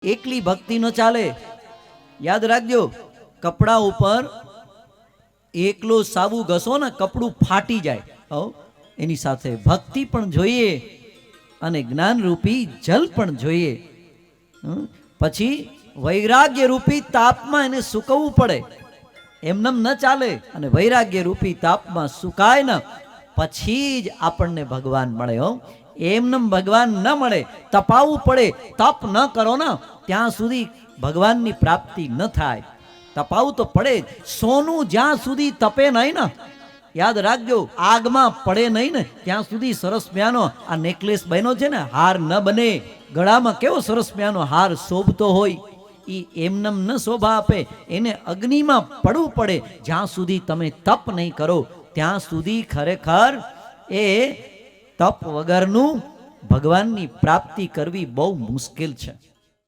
એકલી ભક્તિ ન ચાલે. યાદ રાખજો, કપડા ઉપર એકલો સાબુ ઘસો ને કપડું ફાટી જાય. એની સાથે ભક્તિ પણ જોઈએ અને જ્ઞાન રૂપી જલ પણ જોઈએ. પછી વૈરાગ્ય રૂપી તાપમાં એને સુકવવું પડે, એમનેમ ન ચાલે. અને વૈરાગ્ય રૂપી તાપમાં સુકાય ને પછી જ આપણને ભગવાન મળે. એમનેમ ભગવાન ન મળે, તપાવવું પડે. તપ ન કરો ને ત્યાં સુધી ભગવાનની પ્રાપ્તિ ન થાય. તપાવવું તો પડે જ. સોનું જ્યાં સુધી તપે નહીં ને, યાદ રાખજો, આગમાં પડે નહીં ને ત્યાં સુધી સરસ મજાનો આ નેકલેસ બન્યો છે ને, હાર ન બને. ગળામાં કેવો સરસ મજાનો હાર શોભતો હોય, એ એમનેમ ન શોભા આપે. એને અગ્નિમાં પડવું પડે. જ્યાં સુધી તમે તપ નહીં કરો ત્યાં સુધી ખરેખર એ તપ વગરનું ભગવાનની પ્રાપ્તિ કરવી બહુ મુશ્કેલ છે.